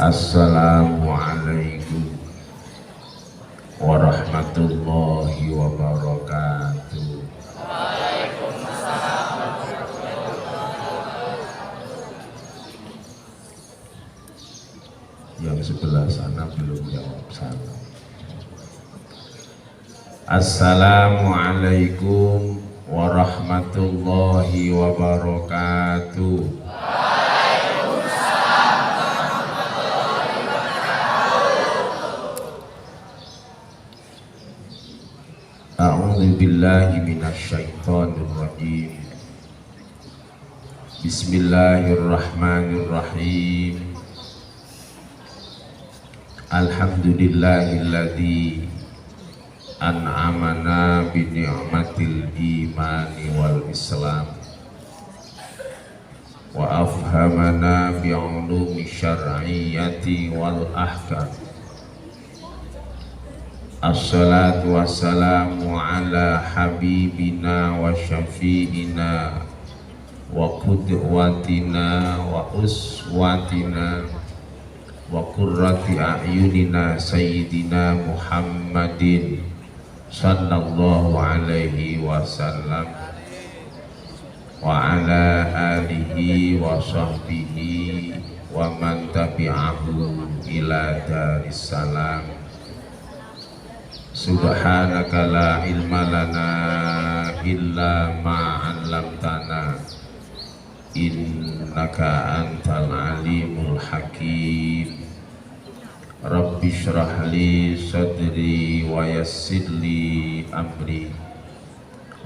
Assalamualaikum warahmatullahi wabarakatuh. Yang sebelah sana belum jawab salam. Assalamualaikum warahmatullahi wabarakatuh. A'udzu billahi minasyaitonir rajim. Bismillahirrahmanirrahim. Alhamdulillahilladzi an'amana bi ni'matil imani wal islam wa afhamana bi 'ulumi syar'iyyati wal ahkam. Assalatu wassalamu ala habibina wa syafi'ina wa qudwatina wa uswatina wa qurrati a'yunina sayyidina Muhammadin sallallahu alaihi wasallam wa ala alihi wa sahbihi wa man tabi'ahu ila darissalam. Subhanaka la ilma lana illa ma 'allamtana innaka antal alimul hakim. Rabbi shrah li sadri wa yassir li amri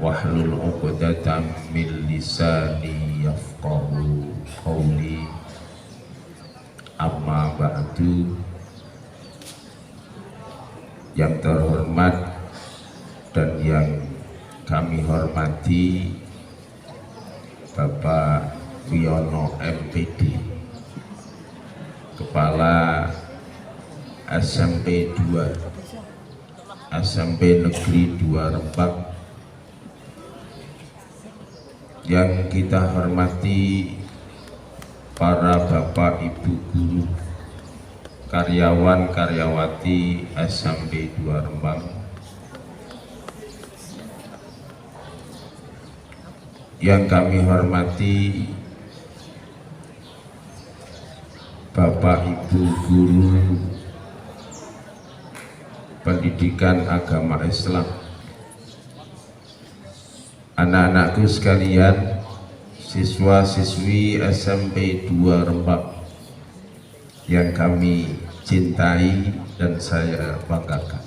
wahlul 'uqdatam min lisani yafqahu qawli. Amma ba'du. Yang terhormat dan yang kami hormati Bapak Wiono MPD, Kepala SMP 2 SMP Negeri 2 Rembang, yang kita hormati para Bapak Ibu guru, karyawan-karyawati SMP 2 Rembang, yang kami hormati Bapak Ibu guru pendidikan agama Islam, anak-anakku sekalian, siswa-siswi SMP 2 Rembang yang kami cintai dan saya banggakan.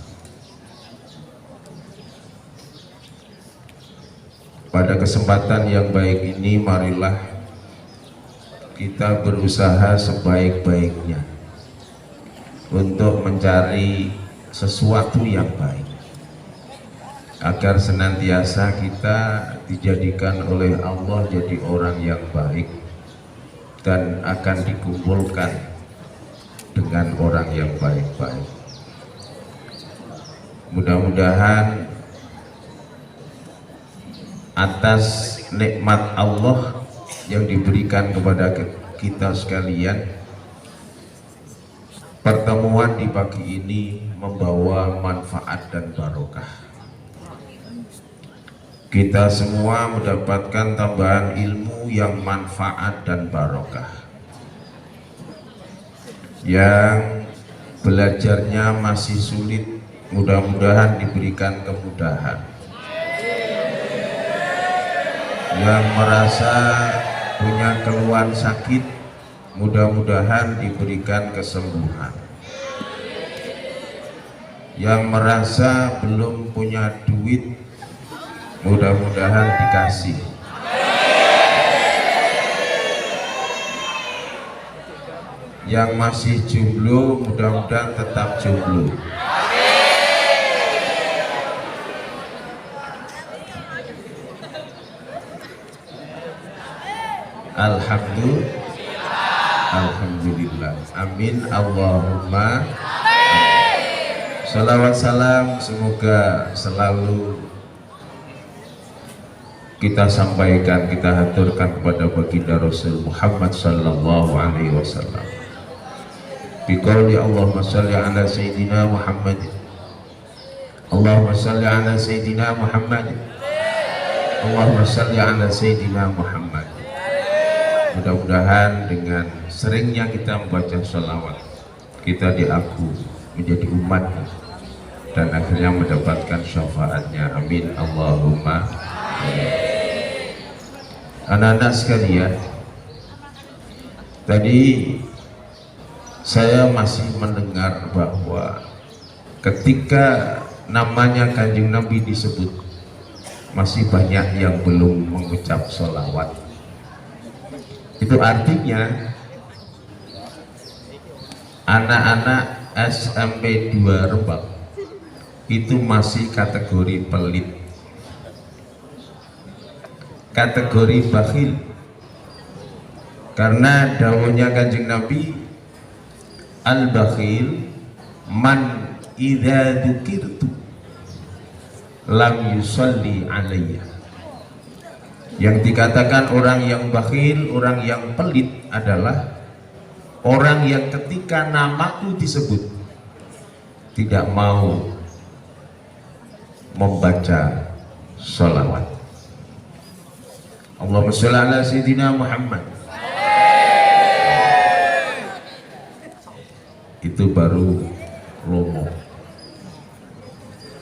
Pada kesempatan yang baik ini, marilah kita berusaha sebaik-baiknya untuk mencari sesuatu yang baik, agar senantiasa kita dijadikan oleh Allah jadi orang yang baik dan akan dikumpulkan dengan orang yang baik-baik. Mudah-mudahan atas nikmat Allah yang diberikan kepada kita sekalian, pertemuan di pagi ini membawa manfaat dan barokah. Kita semua mendapatkan tambahan ilmu yang manfaat dan barokah. Yang belajarnya masih sulit, mudah-mudahan diberikan kemudahan. Yang merasa punya keluhan sakit, mudah-mudahan diberikan kesembuhan. Yang merasa belum punya duit, mudah-mudahan dikasih. Yang masih jomblo, mudah-mudahan tetap jomblo. Alhamdulillah. Amin. Allahumma amin. Salawat salam semoga selalu kita sampaikan, kita haturkan kepada baginda Rasul Muhammad sallallahu alaihi wasallam. biqauli Allahumma shalli ala sayyidina Muhammad, Allahumma shalli ala sayyidina Muhammad, Allahumma shalli ala sayyidina Muhammad. Mudah-mudahan dengan seringnya kita membaca sholawat, kita diaku menjadi umat dan akhirnya mendapatkan syafaatnya. Amin Allahumma amin. Anak-anak sekalian, tadi saya masih mendengar bahwa ketika namanya Kanjeng Nabi disebut, masih banyak yang belum mengucap sholawat. Itu artinya anak-anak SMP 2 Rembang itu masih kategori pelit, kategori bakhil, karena dawuhnya Kanjeng Nabi, al-bakhil man idza dzukirtu lam yusalli alayya. Yang dikatakan orang yang bakhil, orang yang pelit adalah orang yang ketika namaku disebut tidak mau membaca sholawat. Allahumma sholli ala sayyidina Muhammad. Itu baru lomo.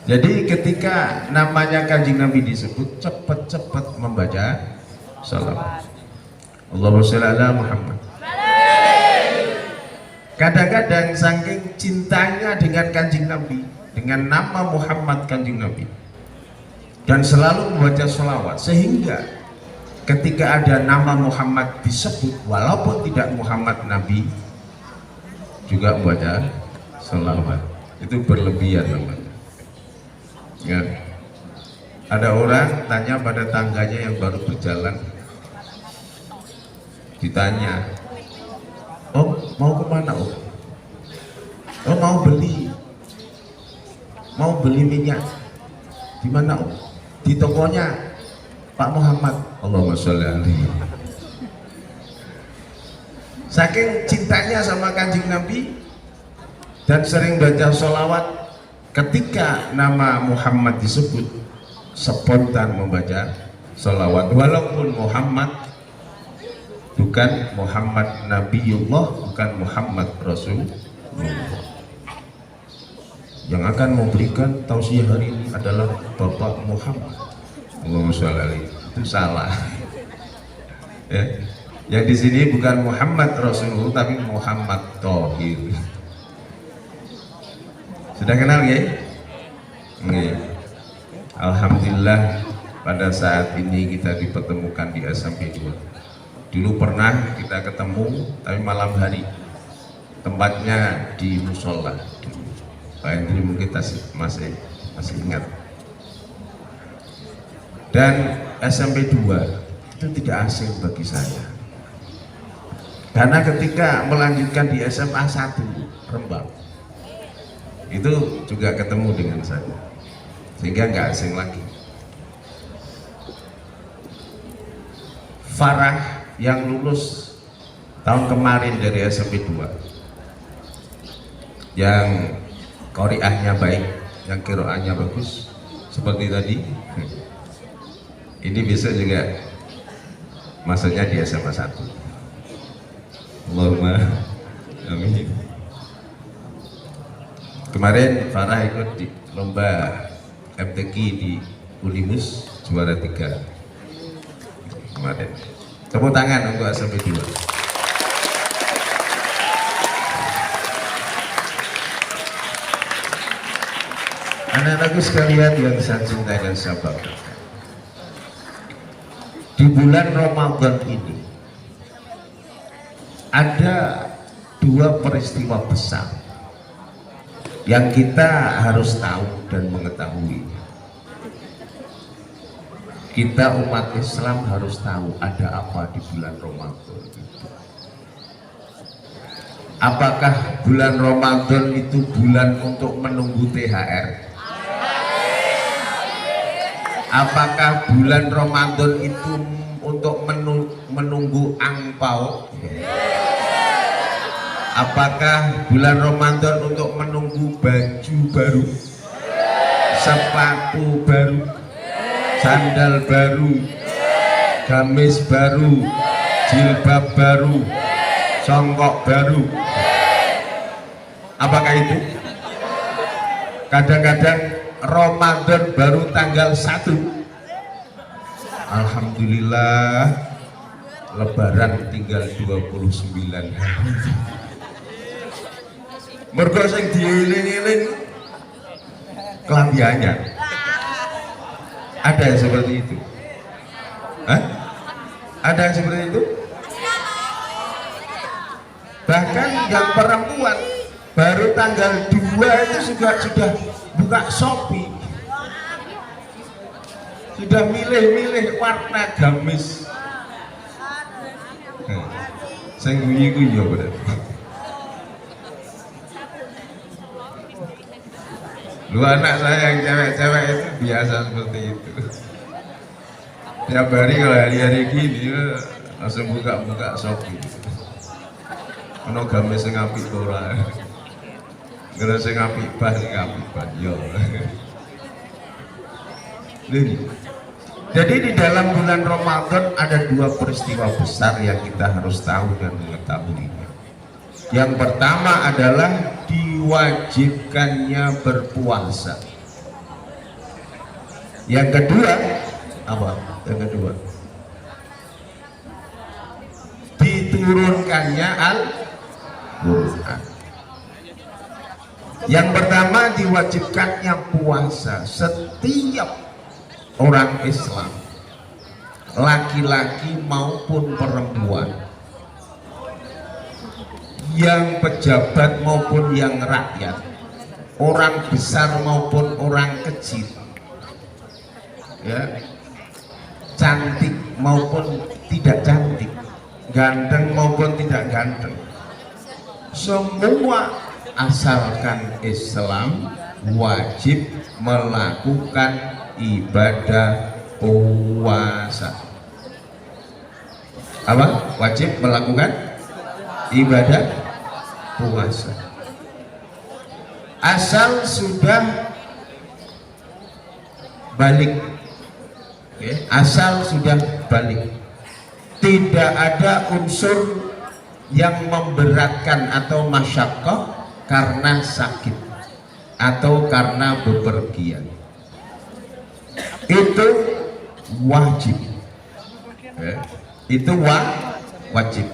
Jadi ketika namanya Kanjeng Nabi disebut, cepat-cepat membaca sholawat. Allahumma sholli ala Muhammad. Kadang-kadang saking cintanya dengan Kanjeng Nabi, dengan nama Muhammad Kanjeng Nabi, dan selalu membaca sholawat, sehingga ketika ada nama Muhammad disebut, walaupun tidak Muhammad Nabi, juga membaca sholawat. Itu berlebihan namanya. Ya. Ada orang tanya pada tangganya yang baru berjalan, ditanya, "Om, mau kemana Om?" "Oh, mau beli minyak." "Di mana Om?" "Di tokonya Pak Muhammad." Allahumma sholli alaihi. Saking cintanya sama Kanjeng Nabi dan sering baca sholawat, ketika nama Muhammad disebut spontan membaca sholawat, walaupun Muhammad bukan Muhammad Nabiullah, bukan Muhammad Rasulullah. Yang akan memberikan tausiah hari ini adalah Bapak Muhammad. Allahumma sholli alaihi. Itu salah. Ya. Yang di sini bukan Muhammad Rasulullah, tapi Muhammad Thohir. Sudah kenal ya? Nih. Alhamdulillah pada saat ini kita dipertemukan di SMP 2. Dulu pernah kita ketemu, tapi malam hari. Tempatnya di musola. Pak Hendri mungkin masih ingat. Dan SMP 2 itu tidak asing bagi saya. Karena ketika melanjutkan di SMA 1 Rembang, itu juga ketemu dengan saya, sehingga nggak asing lagi. Farah yang lulus tahun kemarin dari SMP 2, yang qoriahnya baik, yang qiraahnya bagus seperti tadi, ini bisa juga masuknya di SMA 1. Allahumma amin. Kemarin Farah ikut di lomba MTQ di Unimus, juara 3 kemarin. Tepuk tangan untuk SMP 2. Anak-anakku sekalian yang saya cintai dan saya banggakan, di bulan Ramadan ini ada 2 peristiwa besar yang kita harus tahu dan mengetahui. Kita umat Islam harus tahu ada apa di bulan Ramadan itu. Apakah bulan Ramadan itu bulan untuk menunggu THR? Apakah bulan Ramadan itu untuk menunggu angpau? Apakah bulan Ramadan untuk menunggu baju baru, sepatu baru, sandal baru, gamis baru, jilbab baru, songkok baru? Apakah itu? Kadang-kadang Ramadan baru tanggal 1. Alhamdulillah, Lebaran tinggal 29 hari. Mergo sing dieling-eling kelambiannya. Ada yang seperti itu? Hah? Ada yang seperti itu? Bahkan yang perempuan baru tanggal 2 itu sudah buka Shopee, sudah milih-milih warna gamis. Saya guyu-guyu berarti. Lu anak saya yang cewek-cewek itu biasa seperti itu. Tiap hari kalau hari-hari gini langsung buka Shopee. Ono gamis sing apik ora. Gara sing apik bah yo. Jadi di dalam bulan Ramadan ada 2 peristiwa besar yang kita harus tahu dan mengetahuinya. Yang pertama adalah diwajibkannya berpuasa. Yang kedua apa? Yang kedua diturunkannya Al-Quran. Yang pertama diwajibkannya puasa setiap orang Islam, laki-laki maupun perempuan, yang pejabat maupun yang rakyat, orang besar maupun orang kecil, ya, cantik maupun tidak cantik, ganteng maupun tidak ganteng, semua asalkan Islam wajib melakukan ibadah puasa. Apa? Wajib melakukan ibadah puasa. Asal sudah balik, asal sudah balik, tidak ada unsur yang memberatkan atau masyaqqah karena sakit atau karena bepergian, itu wajib, itu wajib.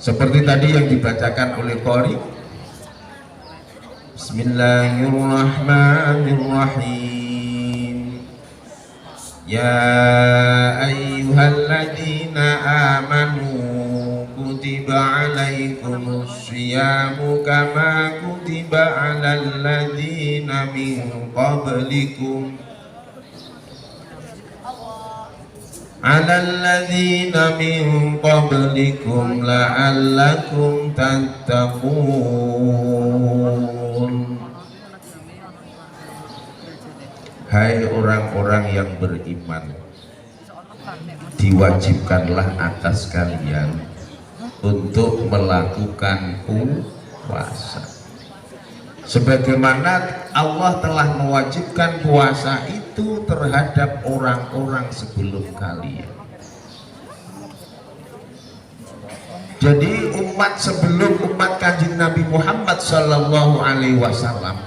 Seperti tadi yang dibacakan oleh Qori. Bismillahirrahmanirrahim. Ya ayyuhalladzina amanu kutiba alaikumus syiyamu kama kutiba alal ladzina min qablikum alalladzina min qablikum la'allakum tattaqun. Hai orang-orang yang beriman, diwajibkanlah atas kalian untuk melakukan puasa sebagaimana Allah telah mewajibkan puasa itu terhadap orang-orang sebelum kalian. Jadi umat sebelum umat Kanjeng Nabi Muhammad Sallallahu Alaihi Wasallam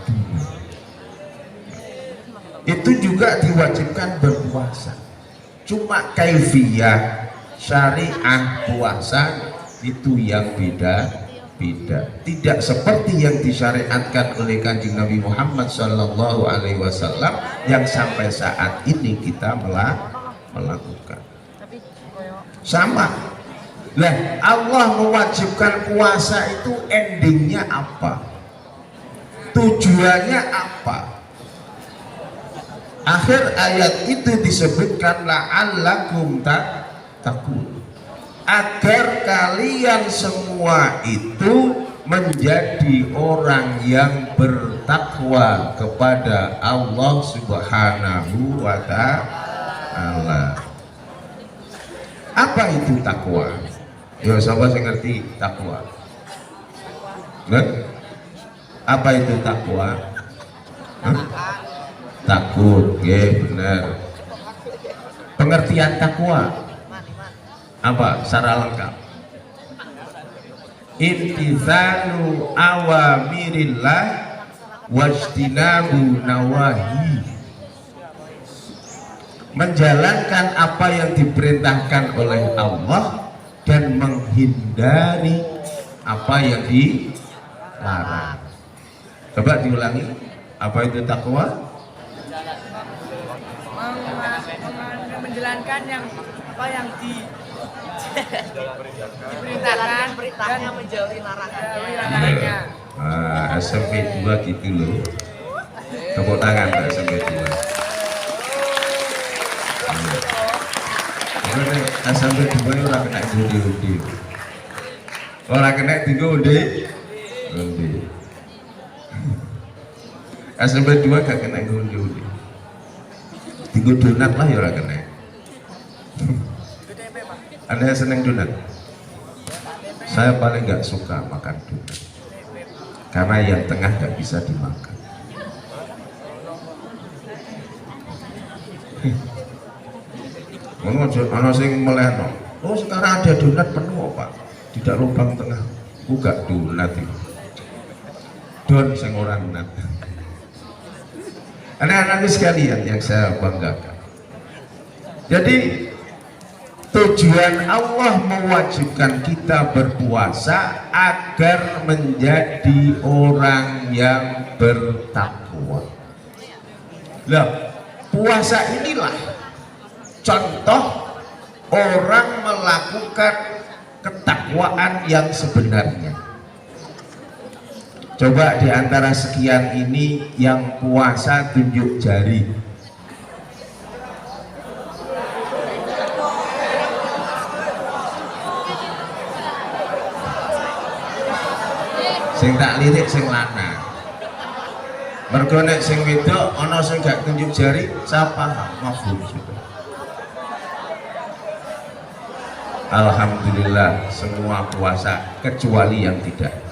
itu juga diwajibkan berpuasa, cuma kaifiyah syariah puasa itu yang beda-beda, tidak seperti yang disyariatkan oleh Kanjeng Nabi Muhammad Sallallahu Alaihi Wasallam yang sampai saat ini kita melakukan. Sama lah, Allah mewajibkan puasa itu endingnya apa? Tujuannya apa? Akhir ayat itu disebutkan la'allakum tattaqun, agar kalian semua itu menjadi orang yang bertakwa kepada Allah Subhanahu wa ta'ala. Apa itu takwa? Ya, siapa yang ngerti takwa? Nah, apa itu takwa? Hah? Takut, ya benar. Pengertian takwa apa secara lengkap? Imtithalu awamirillah wajtinabu nawahi, menjalankan apa yang diperintahkan oleh Allah dan menghindari apa yang dilarang. Coba diulangi, apa itu takwa? Menjalankan yang apa yang diperintahkan dan menjauhi larangannya. SMP 2 gitu loh. Tepuk tangan Pak SMP 2. SMP 2 orang kena undi. Orang kena tiga undi. SMP 2 gak kena undi. Tiga donat lah ya orang kena. Ada yang seneng donat? Saya paling gak suka makan donat karena yang tengah gak bisa dimakan. Ono sing meleno. Oh sekarang ada donat penuh Pak, tidak lubang tengah. Buka donat itu. Don sing ora donat. Anak-anak sekalian yang saya banggakan. Jadi tujuan Allah mewajibkan kita berpuasa agar menjadi orang yang bertakwa. Lah, puasa inilah contoh orang melakukan ketakwaan yang sebenarnya. Coba di antara sekian ini yang puasa tunjuk jari. Sing tak lirik sing lanang. Mergo nek sing wedok ana sing gak tunjuk jari, siapa? Mafhum sudah. Alhamdulillah semua puasa kecuali yang tidak.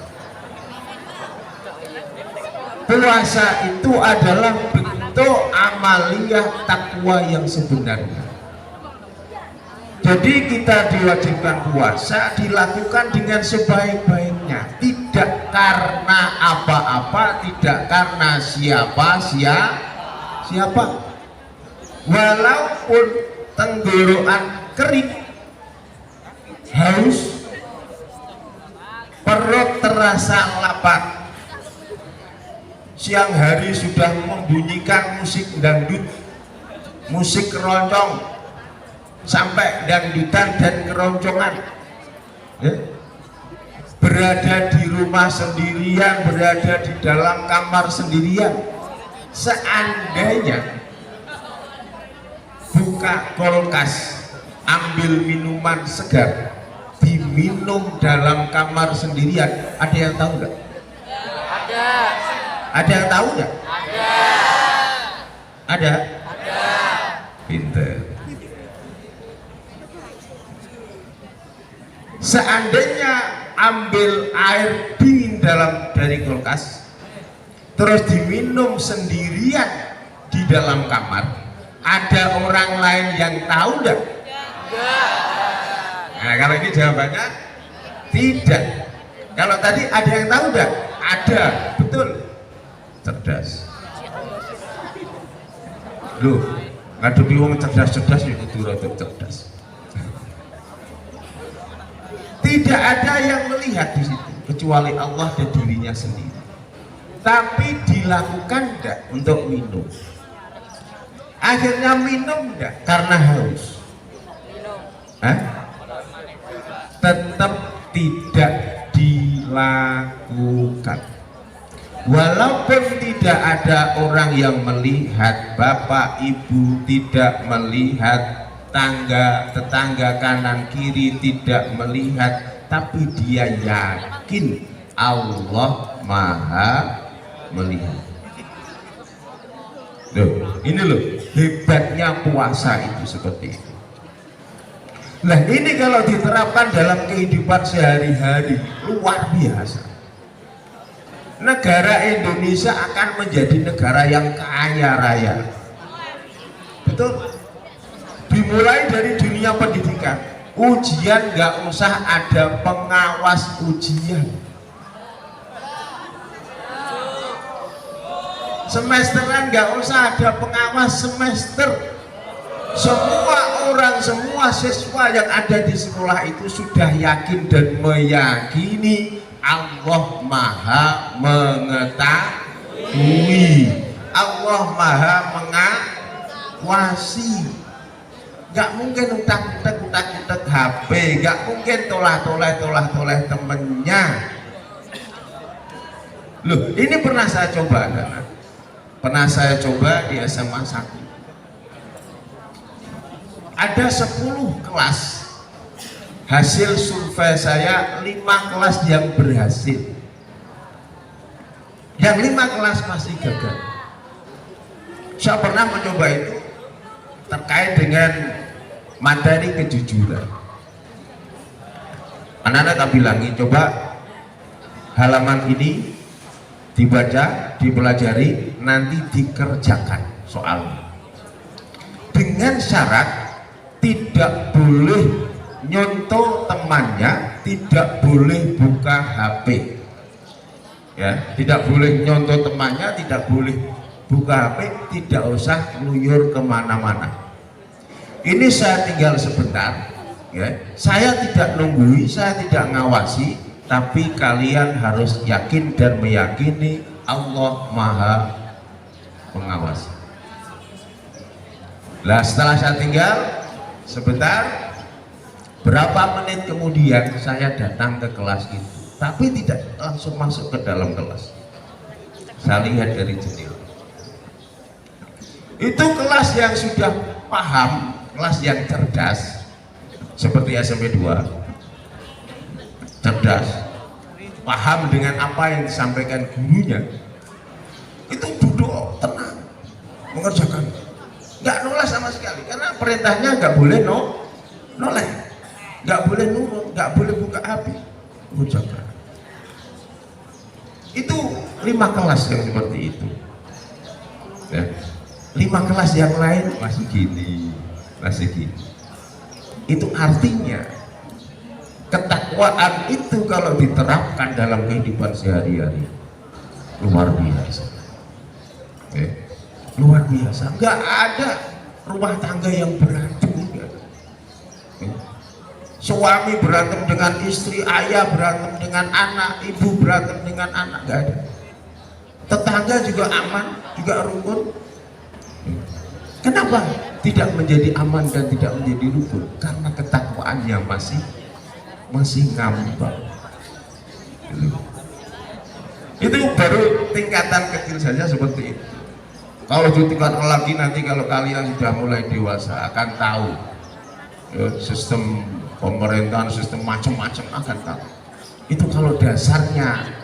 Puasa itu adalah bentuk amaliyah takwa yang sebenarnya. Jadi kita diwajibkan puasa dilakukan dengan sebaik-baiknya, tidak karena apa-apa, tidak karena siapa. Walaupun tenggorokan kering, haus, perut terasa lapar, siang hari sudah membunyikan musik dangdut, musik keroncong, sampai dangdutan dan keroncongan, ya. Berada di rumah sendirian, berada di dalam kamar sendirian, seandainya buka kulkas, ambil minuman segar, diminum dalam kamar sendirian, ada yang tahu nggak? Ada yang tahu nggak? Ada. Pinter. Seandainya ambil air dingin dari kulkas, terus diminum sendirian di dalam kamar, ada orang lain yang tahu nggak? Nah, kalau ini jawabannya tidak. Kalau tadi ada yang tahu nggak? Ada, betul. Cerdas. Loh, ngadepi wong cerdas-cerdas ya kudu rada cerdas. Tidak ada yang melihat di situ kecuali Allah dan dirinya sendiri. Tapi dilakukan enggak untuk minum? Akhirnya minum enggak karena haus? Tetap tidak dilakukan. Walaupun tidak ada orang yang melihat, bapak ibu tidak melihat, tetangga kanan kiri tidak melihat, tapi dia yakin Allah Maha melihat. Loh, ini loh hebatnya puasa itu seperti itu. Nah ini kalau diterapkan dalam kehidupan sehari-hari luar biasa. negara Indonesia akan menjadi negara yang kaya raya. Betul? Dimulai dari dunia pendidikan, ujian nggak usah ada pengawas ujian. Semesteran nggak usah ada pengawas semester. Semua orang, semua siswa yang ada di sekolah itu sudah yakin dan meyakini Allah Maha Mengetahui, Allah Maha Mengawasi. Gak mungkin utak-utak HP, gak mungkin toleh temennya. Loh, ini pernah saya coba, pernah saya coba di SMA 1. Ada 10 kelas, hasil survei saya 5 kelas yang berhasil, yang 5 kelas masih gagal. Saya pernah mencoba itu terkait dengan materi kejujuran. Anak-anak tak bilangi, coba halaman ini dibaca, dipelajari, nanti dikerjakan soalnya dengan syarat tidak boleh nyontoh temannya, tidak boleh buka HP, ya, tidak boleh nyontoh temannya, tidak boleh buka HP, tidak usah ngeluyur kemana-mana. Ini saya tinggal sebentar, ya, saya tidak nunggui, saya tidak ngawasi, tapi kalian harus yakin dan meyakini Allah Maha Mengawasi. Nah, setelah saya tinggal sebentar, berapa menit kemudian saya datang ke kelas itu, tapi tidak langsung masuk ke dalam kelas. Saya lihat dari jendela. Itu kelas yang sudah paham, kelas yang cerdas, seperti SMP 2, cerdas, paham dengan apa yang disampaikan gurunya. Itu duduk tenang mengerjakan, nggak noleh sama sekali, karena perintahnya nggak boleh noleh, nggak boleh nurut, nggak boleh buka HP, mengerjakan. Itu 5 kelas yang seperti itu, ya. 5 kelas yang lain masih gini. Itu artinya ketakwaan itu kalau diterapkan dalam kehidupan sehari-hari luar biasa, luar biasa. Nggak ada rumah tangga yang berantem, suami berantem dengan istri, ayah berantem dengan anak, ibu berantem dengan anak, nggak ada. Tetangga juga aman, juga rukun. Kenapa tidak menjadi aman dan tidak menjadi rukun? Karena ketakwaannya masih ngambang. Itu baru tingkatan kecil saja seperti itu. Kalau ditingkatkan lagi nanti, kalau kalian sudah mulai dewasa akan tahu, ya, sistem pemerintahan, sistem macam-macam akan tahu. Itu kalau dasarnya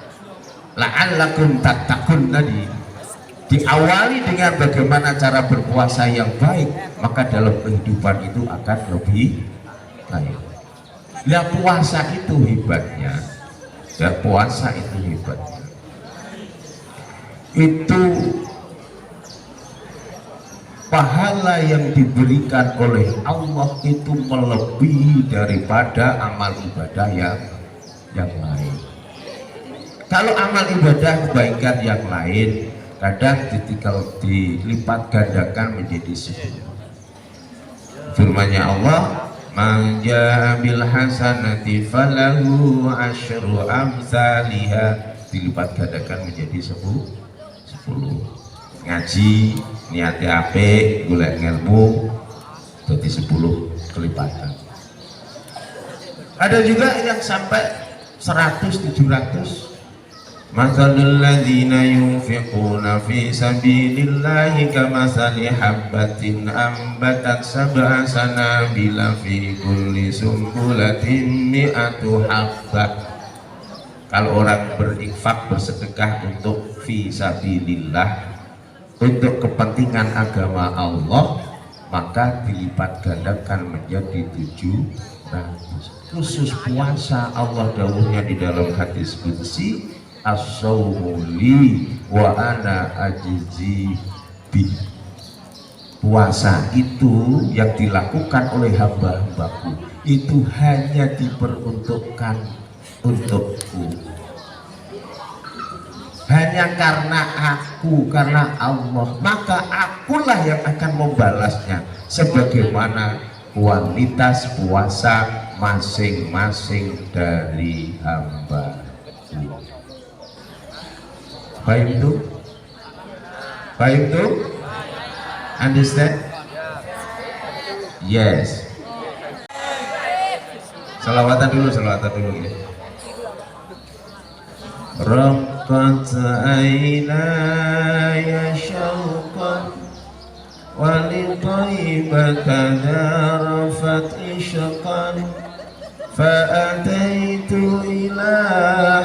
la'allakum tattaqun tadi diawali dengan bagaimana cara berpuasa yang baik, maka dalam kehidupan itu akan lebih baik. Ya, puasa itu hebatnya, ya, puasa itu hebatnya. Itu pahala yang diberikan oleh Allah itu melebihi daripada amal ibadah yang lain. Kalau amal ibadah kebaikan yang lain kadang dilipat gandakan menjadi 10. Firman-Nya Allah, "Man jaa bil hasanati falahu asyru amsalihha," dilipat gandakan menjadi 10. Ngaji niate apik, golek ilmu, jadi 10 kelipatan. Ada juga yang sampai 100, 700. Mathalul ladzina yunfiquna fi sabilillahi kamathali habbatin ambatat sab'a sanabila fi kulli sumbulatin mi'atu habbah. Kalau orang berinfak, bersedekah untuk fi sabilillah, untuk kepentingan agama Allah, maka dilipat gandakan menjadi 700. Khusus puasa, Allah dawuhnya di dalam hadis qudsi, as-shaumu li wa ana ajzi bi. Puasa itu yang dilakukan oleh hamba-hambaku itu hanya diperuntukkan untukku, hanya karena aku, karena Allah, maka akulah yang akan membalasnya sebagaimana kualitas puasa masing-masing dari hamba. Paham itu? Paham itu? Understand? Yes. Salawatan dulu ya. Raqqat aynaya syauqan wa li thayyibaka zarafat ishqan fa ataitu ila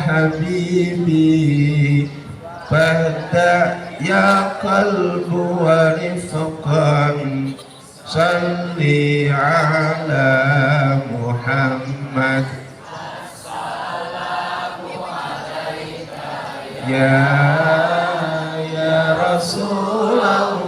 habibi fahda ya qalbu wa rifqan salli ala Muhammad ya Rasulullah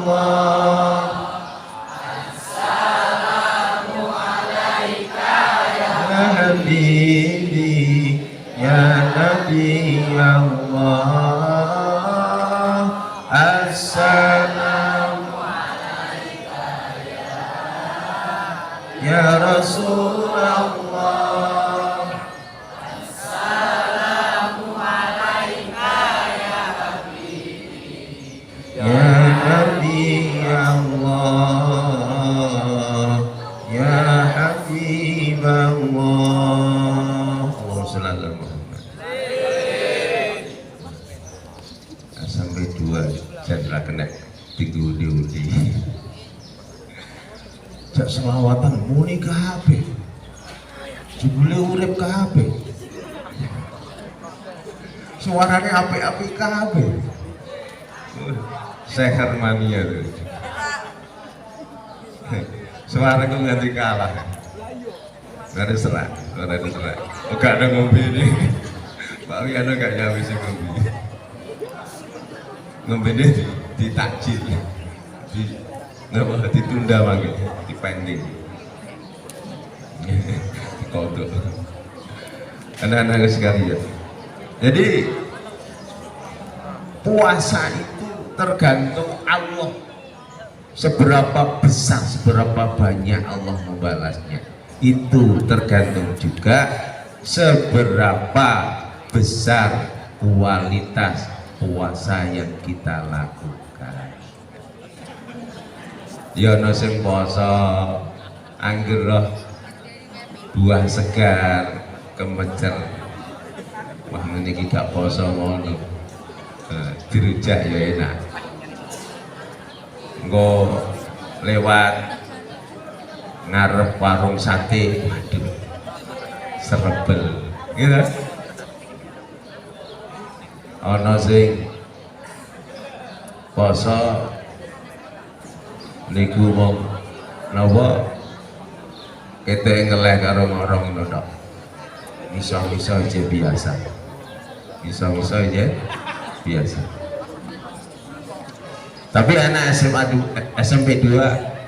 assalamu alaika ya habibi ya nabi Allah assalamu alaika ya Rasulullah ya Nabi Allah ya Habib Allah. Allahumma shalli ala Muhammad. Sampai dua jangan kena diudi-udi. Jak selawatan muni kabeh. Jebule urip kabeh. Suarane apik-apik kabeh. Seher mania tuh. Suara gue ganti kalah. Gak ada serak. Oh, gak ada ngombe ini. Pak Wiano gak nyawi sih ngombe. Ngombe ini ditakjil, ditunda mangga, dipending, dikodok. Anak-anak sekalian. Jadi puasa itu tergantung Allah, seberapa besar, seberapa banyak Allah membalasnya. Itu tergantung juga seberapa besar kualitas puasa yang kita lakukan. Ya ono sing poso angger buah segar kemecer, wah niki gak poso ngono. Dirujak ya enak. Engko lewat ngarep warung sate, waduh serebel gitu. Ana sing poso niku mong napa kete ngeleh karo ngorong ngono tok. Bisa-bisa aja biasa. Bisa-bisa aja biasa. Tapi anak SMP 2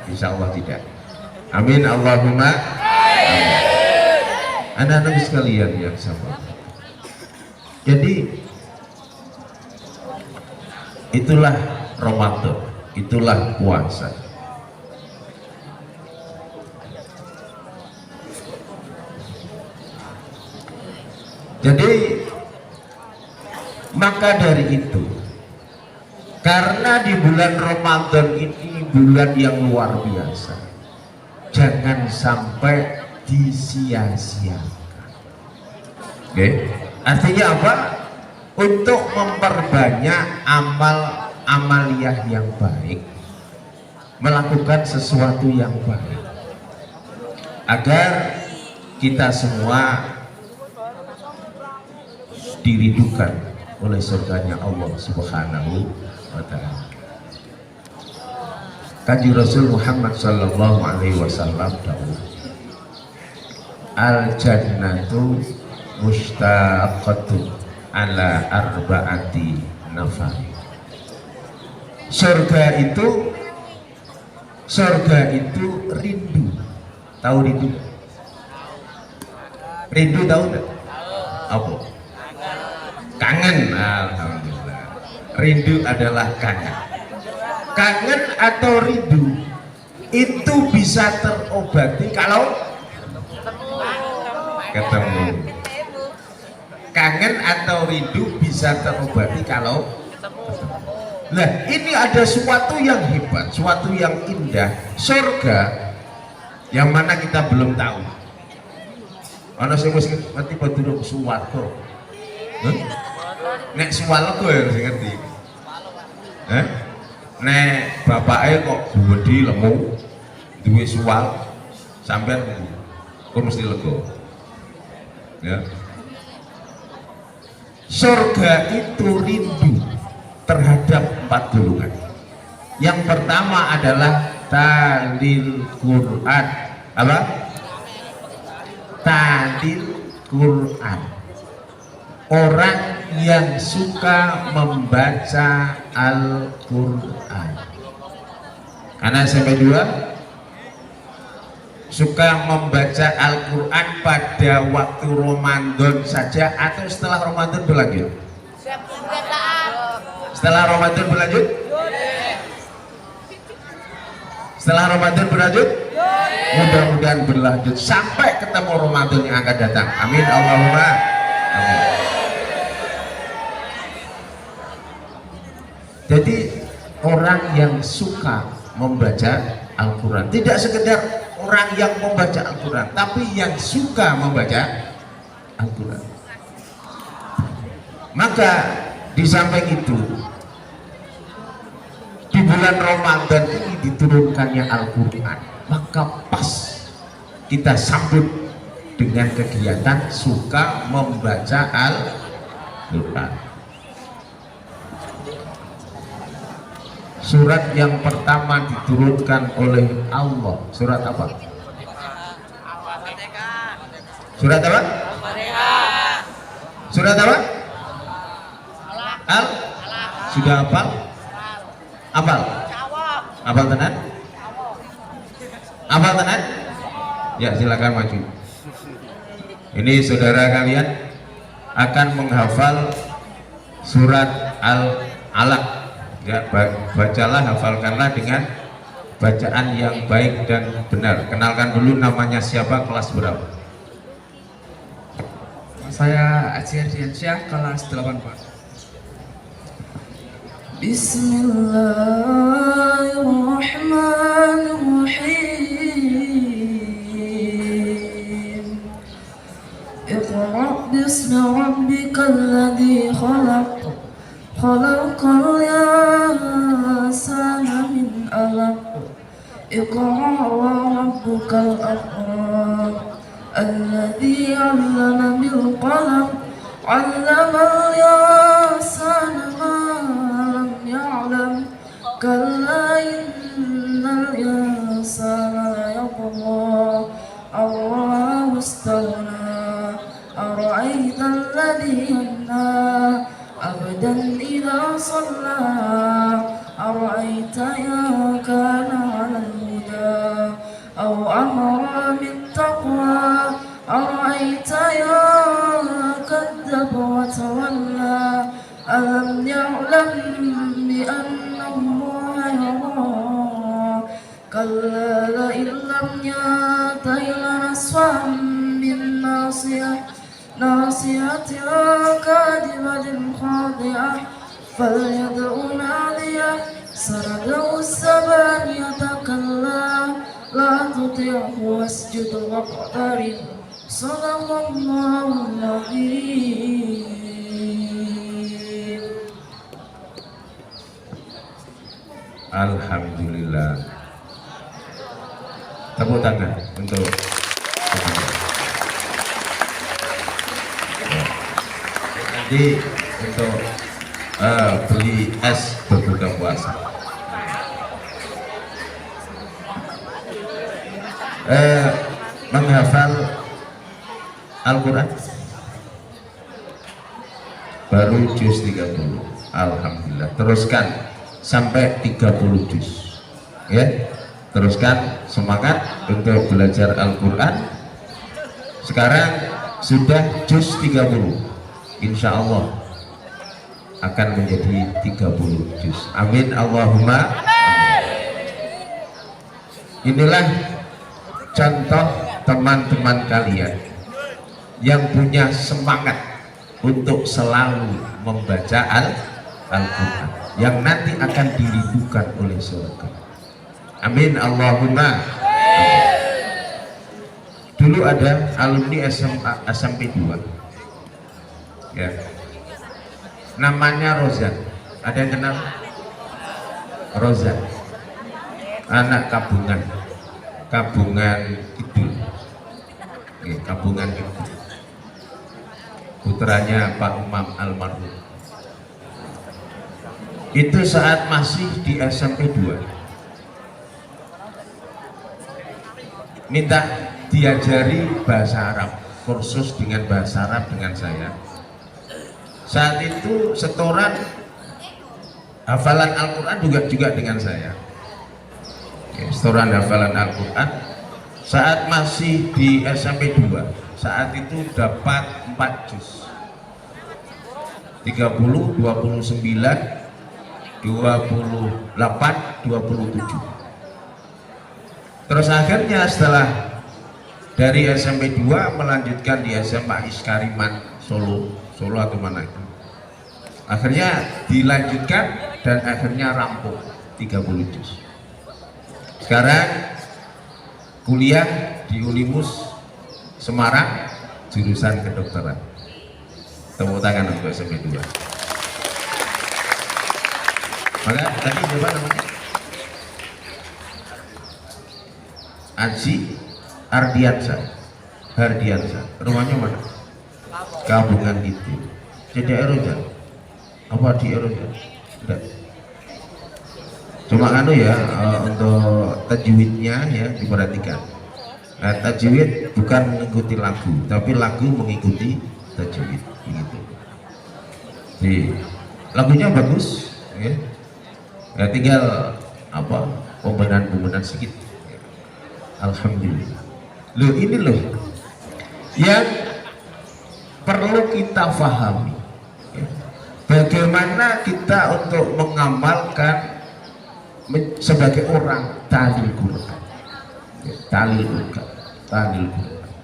insya Allah tidak. Amin Allahumma amin. Anak-anak sekalian yang sama. Jadi itulah Ramadan, itulah puasa. Jadi maka dari itu, karena di bulan Ramadan ini bulan yang luar biasa, jangan sampai disia-siakan. Oke, artinya apa? Untuk memperbanyak amaliyah yang baik, melakukan sesuatu yang baik, agar kita semua dirindukan oleh surganya Allah Subhanahu wa ta'ala. Kanjeng Rasul Muhammad sallallahu alaihi wasallam dawuh, al jannatu mustaqatun ala arba'ati nafar. Surga itu rindu. Tahu rindu? Rindu tahu enggak? Apa? Kangen. Alhamdulillah. Rindu adalah kangen. Kangen atau rindu itu bisa terobati kalau ketemu. Kangen atau rindu bisa terobati kalau ketemu. Nah, ini ada suatu yang hebat, suatu yang indah, surga yang mana kita belum tahu. Ana sing wis ngerti padha suwarga. Nek suwarga ya sing ngerti. Nek bapake kok gede lemu duwe suwal sampean kok mesti lega. Ya. Surga itu rindu terhadap 4 golongan. Yang pertama adalah talil Quran. Apa? Talil Quran. Orang yang suka membaca Al-Quran. Karena sampai 2 suka membaca Al-Quran pada waktu Ramadan saja atau setelah Ramadan berlanjut? Setelah Ramadan berlanjut? Setelah Ramadan berlanjut? Mudah-mudahan berlanjut sampai ketemu Ramadan yang akan datang. Amin Allahumma amin. Jadi orang yang suka membaca Al-Quran, tidak sekedar orang yang membaca Al-Quran, tapi yang suka membaca Al-Quran. Maka di samping itu, di bulan Ramadan ini diturunkannya Al-Quran, maka pas kita sambut dengan kegiatan suka membaca Al-Quran. Surat yang pertama diturunkan oleh Allah, surat apa? Surat apa? Surat apa? Al? Sudah hafal? Hafal? Hafal tenan? Hafal tenan? Ya, silakan maju. Ini saudara kalian akan menghafal surat Al-Alaq. Ya, bacalah, hafalkanlah dengan bacaan yang baik dan benar. Kenalkan dulu namanya siapa, kelas berapa? Saya Aci Ardiansyah, kelas 8 Pak. Bismillahirrahmanirrahim. Iqra' bismi rabbikal ladzi khalaq. Khalaqal insana min 'alaq. Iqra' wa rabbukal akram. Alladzi 'allama bil qalam. 'Allamal insana ma lam ya'lam. Kalla innal insana layatgha. Arra'ahu istaghna. Ara'aita alladzi yanha. Abdan idza shalla. Ara'aita in kana 'alal huda aw amara bittaqwa. Ara'aita in kadzdzaba wa tawalla. Alam ya'lam bi anna Allaha yara. Kalla la illam yantahi lanasfa'an bin nasiyah. ناصية كاذبة خاطئة فليدع ناديه سنده الزبانية كلا لا تطعه واسجد واقترب صدق الله العظيم. Alhamdulillah. Tepuk tangan untuk nanti untuk beli es berbuka puasa. Menghafal Al-Quran. baru juz 30. Alhamdulillah, teruskan sampai 30 juz ya, teruskan, semangat untuk belajar Al-Quran. Sekarang sudah juz 30, insya Allah akan menjadi 30 juz. Amin Allahumma amin. Inilah contoh teman-teman kalian yang punya semangat untuk selalu membaca Al-Quran yang nanti akan dirindukan oleh surga. Amin Allahumma amin. Dulu ada alumni SMA SMP 2 ya, namanya Rozan. Ada yang kenal Rozan? Anak Kabungan Kidul ya, Kabungan Kidul, putranya Pak Umam almarhum. Itu saat masih di SMP 2 minta diajari bahasa Arab, kursus dengan bahasa Arab dengan saya. Saat itu setoran hafalan Al-Quran juga dengan saya ya, setoran hafalan Al-Quran saat masih di SMP 2. Saat itu dapat 4 juz, 30, 29, 28, 27. Terus akhirnya setelah dari SMP 2 melanjutkan di SMA Iskariman Solo atau mana itu, akhirnya dilanjutkan dan akhirnya rampung 30 juz. Sekarang kuliah di Unimus Semarang jurusan kedokteran. Tepuk tangan untuk SMP 2. Maka tadi siapa namanya? Aji Hardiansa. Rumahnya mana? Kabungan itu. Jadi Eroja. Apa di Eroja? Enggak. Cuma ya untuk tajwidnya ya diperhatikan. Nah, tajwid bukan mengikuti lagu, tapi lagu mengikuti tajwid begitu. Jadi lagunya bagus ya. Ya tinggal apa pembenahan sedikit. Alhamdulillah. Loh ini loh yang perlu kita pahami ya. Bagaimana kita untuk mengamalkan sebagai orang talil Quran ya, talil Quran.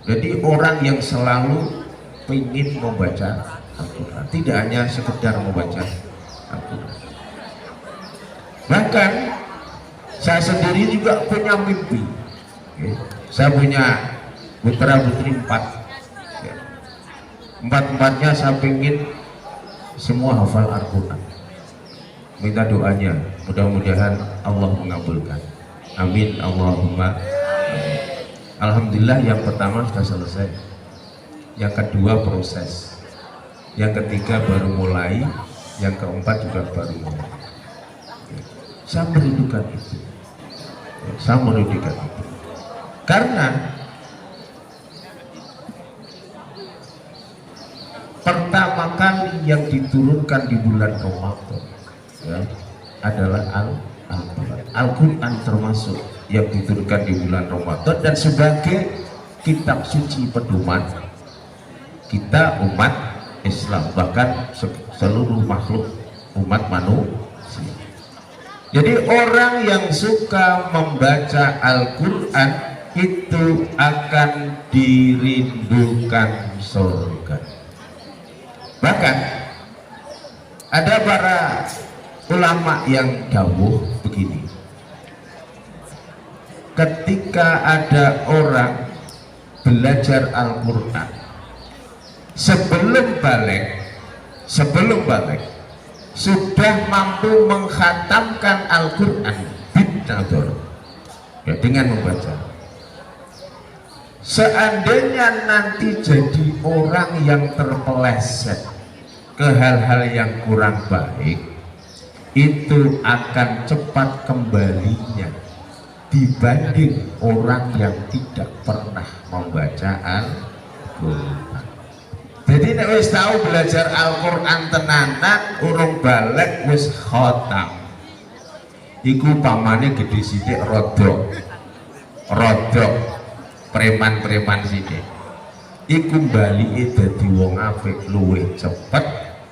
Jadi orang yang selalu ingin membaca Al-Quran, tidak hanya sekedar membaca Al-Quran. Bahkan saya sendiri juga punya mimpi ya. Saya punya putra putri 4 ya. Empat-empatnya saya ingin semua hafal Al-Quran. Minta doanya, mudah-mudahan Allah mengabulkan. Amin Allahumma amin. Alhamdulillah yang pertama sudah selesai, yang kedua proses, yang ketiga baru mulai, yang keempat juga baru mulai. Saya merindukan itu. Saya merindukan itu. Karena pertama kali yang diturunkan di bulan Ramadan ya, adalah Al-Quran. Al-Quran termasuk yang diturunkan di bulan Ramadan dan sebagai kitab suci pedoman kita umat Islam, bahkan seluruh makhluk umat manusia. Jadi orang yang suka membaca Al-Quran itu akan dirindukan surga. Bahkan ada para ulama yang dawuh begini, ketika ada orang belajar Al-Quran sebelum balik sudah mampu mengkhatamkan Al-Quran bidnador ya, dengan membaca. Seandainya nanti jadi orang yang terpeleset ke hal-hal yang kurang baik, itu akan cepat kembalinya dibanding orang yang tidak pernah membaca Al-Quran. Jadi nek wis tahu belajar Al-Qur'an tenanan urung balik wis khotam. Iku pamane gede sithik rodok preman-preman sithik. Iku balike dadi wong apik luwih cepet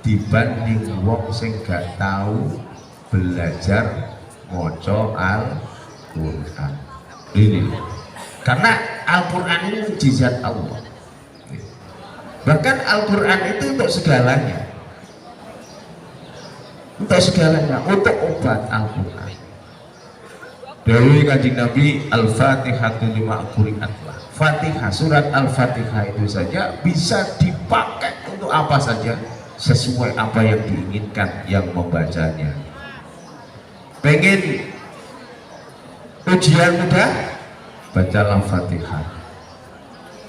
dibanding wong sing gak tahu belajar maca Al-Qur'an. Ini karena Al-Qur'an ini mukjizat Allah. Bahkan Al-Qur'an itu untuk segalanya. Untuk segalanya, untuk obat Al-Qur'an. Dawuh Kanjeng Nabi, Al-Fatihatu lima quri'at. Fatihah, surat Al-Fatihah itu saja bisa dipakai untuk apa saja sesuai apa yang diinginkan yang membacanya. Pengen ujian mudah, baca Al-Fatihah.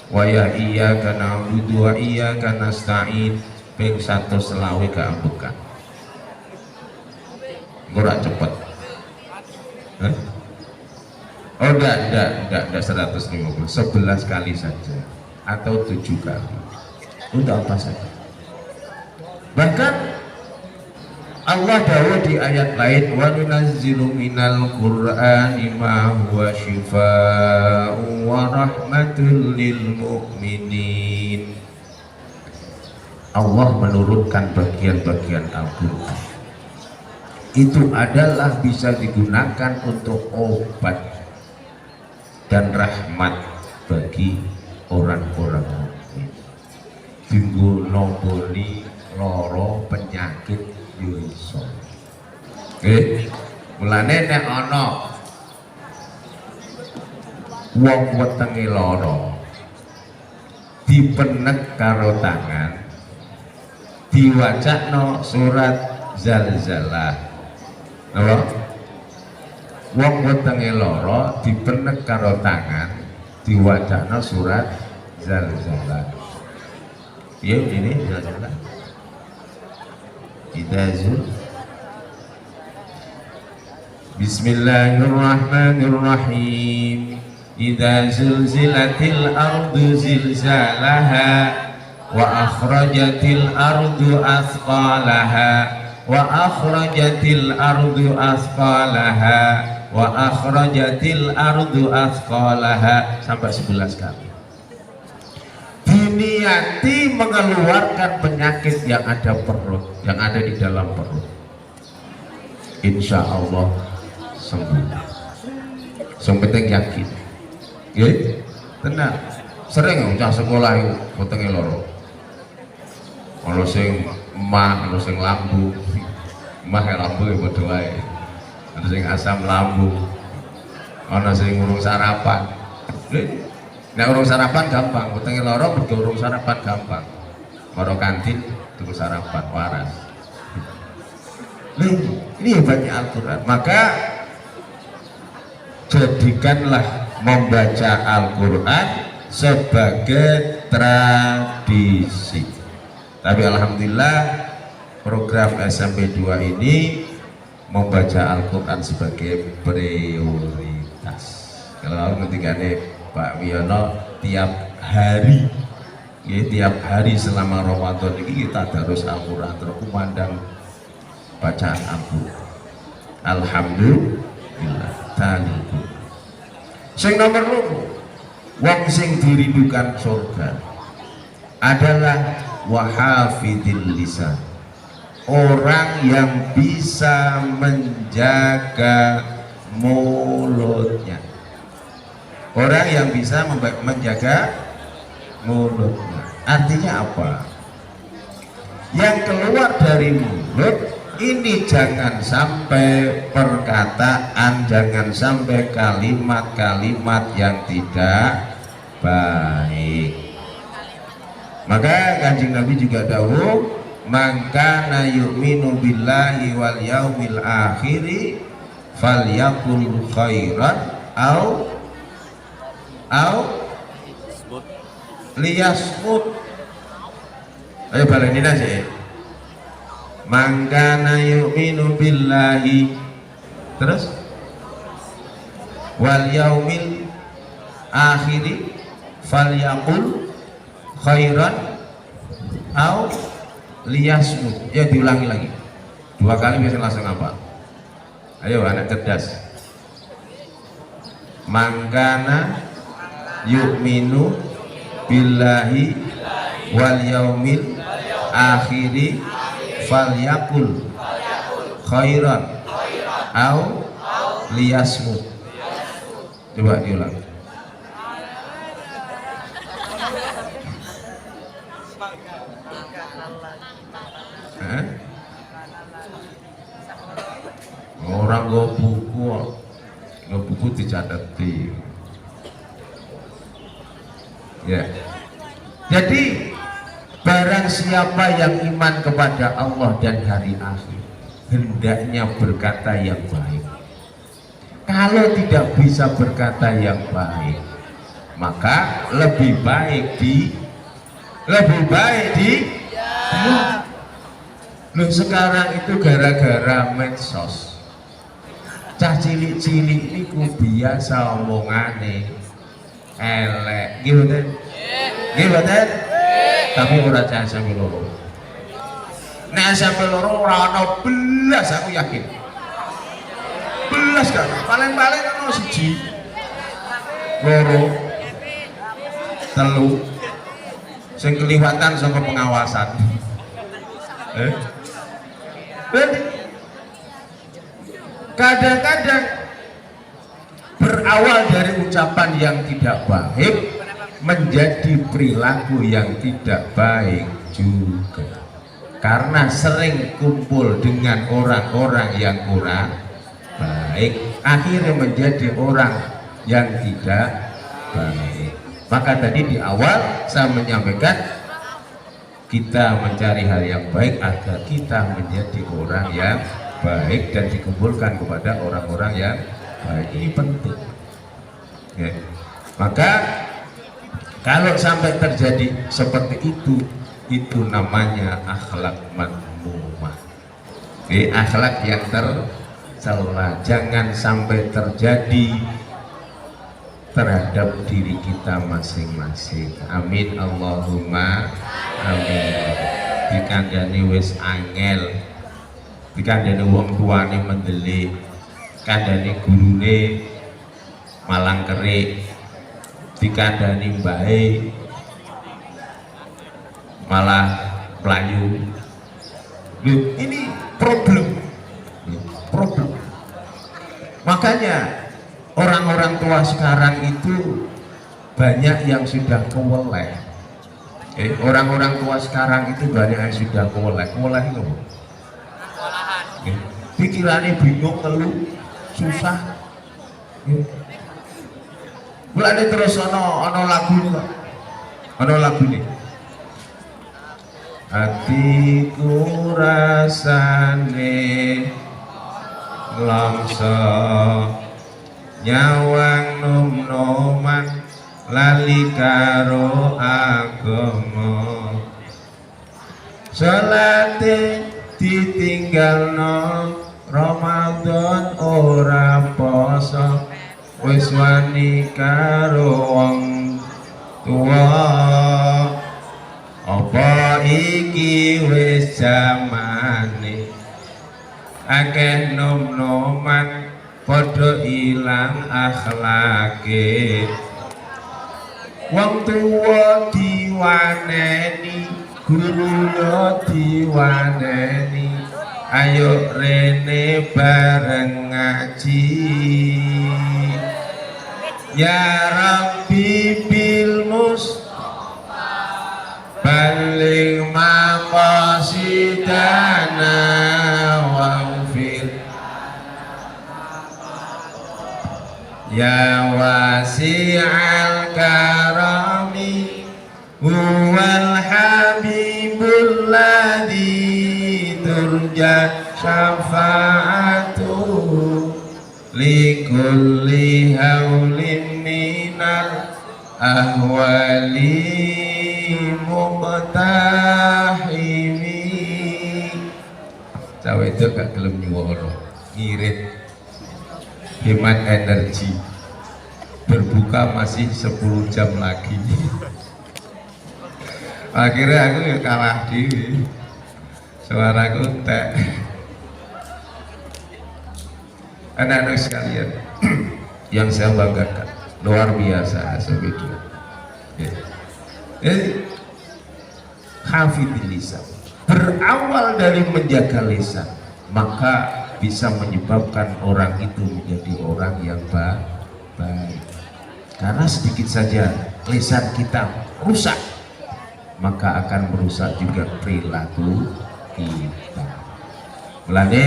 Wa ya iyyaka na'budu wa iyyaka nasta'in ping 1 selawe keambekan. Ora cepet. Oh enggak 150, 11 kali saja atau 7 kali untuk apa saja. Bahkan Allah dawuh di ayat lain, wa nunazzilu minal qur'ani ma huwa syifaa'un wa rahmatul lil mu'minin. Allah menurunkan bagian-bagian Al-Qur'an itu adalah bisa digunakan untuk obat dan rahmat bagi orang-orang mukmin. Dinggo nomboli loro penyakit yo iso. Mulane nek ana wong wetenge lara dipenek karo tangan, diwacakno surat Zalzalah. Napa? Wong wetenge lara dipenek karo tangan, diwacana surat Zalzalah. Ya ini Zalzalah. Idazul. Bismillahirrahmanirrahim. Idza zulzilatil ardu zilzalaha wa akhrajatil ardu athqalaha wa akhrajatil ardu athqalaha wa akhrajatil ardu athqalaha sampai 11 kali. Diniati mengeluarkan penyakit yang ada di dalam perut. Insya Allah sembuh. Yang penting yakin. Ya, tenang. Sering cah sekolah itu wetenge loro. Ono sing emah, ono sing lambung. Emah lambung ya padha wae. Ono sing asam lambung. Ono sing urung sarapan. Nek urung sarapan gampang, wetenge loro mergo urung sarapan gampang. Maro kantin tuku sarapan waras. Ini hebatnya Al-Qur'an. Maka jadikanlah membaca Al-Qur'an sebagai tradisi. Tapi alhamdulillah program SMP 2 ini membaca Al-Qur'an sebagai prioritas. Kalau ketika Pak Wiono tiap hari, ya, tiap hari selama Ramadan ini kita terus Al-Qur'an, terus kumandang bacaan Al-Qur'an. Alhamdulillah. Taniku. Sing nomor loro, wong sing dirindukan surga adalah wahafidil lisan. Orang yang bisa menjaga mulutnya. Orang yang bisa menjaga mulutnya. Artinya apa? Yang keluar dari mulut ini jangan sampai perkataan, jangan sampai kalimat-kalimat yang tidak baik. Maka Kanjeng Nabi juga dawuh, "Mangkana yu'minu billahi wal yaumil akhiri falyakul khairan au liyasmut." Ayo balenin aja. Mangkana yu'minu billahi terus wal yaumil akhiri falyaqul khairan au liyasmut. Ya diulangi lagi 2 kali bisa langsung apa? Ayo anak cerdas. Mangkana yu'minu billahi wal yaumil akhiri falyakul khairan au liyasmut. Coba diulang. Orang go buku dicatati. Ya. Jadi barang siapa yang iman kepada Allah dan hari akhir, hendaknya berkata yang baik. Kalau tidak bisa berkata yang baik, maka lebih baik di Loh, sekarang itu gara-gara medsos. Cah cilik-cilik niku biasa omongane elek, gimana? Gimana? Tapi ora cah SMP loro. Nek SMP loro ora ana belas, aku yakin. Belas kan? Paling-paling ana siji, loro, telu, sing keliwatan saka pengawasan. Kadang-kadang berawal dari ucapan yang tidak baik menjadi perilaku yang tidak baik juga, karena sering kumpul dengan orang-orang yang kurang baik, akhirnya menjadi orang yang tidak baik. Maka tadi di awal saya menyampaikan kita mencari hal yang baik agar kita menjadi orang yang baik dan dikumpulkan kepada orang-orang yang baik. Ini penting ya. Maka kalau sampai terjadi seperti itu namanya akhlak madmumah, akhlak yang tercela. Jangan sampai terjadi terhadap diri kita masing-masing. Amin Allahumma amin. Dikandani wis angel, dikandani wong tuane mendelik, kandani gurune malang kerik, dikandani mbae malah melayu. Ini problem. Makanya orang-orang tua sekarang itu banyak yang sudah keweleh. Orang-orang tua sekarang itu banyak yang sudah keweleh. Keweleh itu pikirannya bingung, ngeluh, susah. Mulane terus ono lagu nih, ono lagu nih. Hatiku rasane longso, nyawang nom-noman lali karo agama, salate ditinggalno, Ramadan ora poso, wis wani karo wong tuwa, apa iki wis jamane akeh nom-noman padha ilang akhlake, wong tuwa diwaneni, guru yo diwaneni, ayo rene bareng ngaji, ya Rabbi bil Mustafa balik maqasidana wa'fir ya wasi'al karami huwal habibul ladzi turja syafa'atuhu likulli haulin minal ahwali muqtahimi. Cawe itu gak gelem nyuwara, ngirit, hemat energi, berbuka masih 10 jam lagi. Akhirnya aku ya kalah diri. Suaraku entek. Anak-anak sekalian yang saya banggakan, luar biasa sebegitu. Ya. Jadi hafidil lisan berawal dari menjaga lisan, maka bisa menyebabkan orang itu menjadi orang yang baik. Karena sedikit saja lisan kita rusak, maka akan merusak juga perilaku kita. Mulane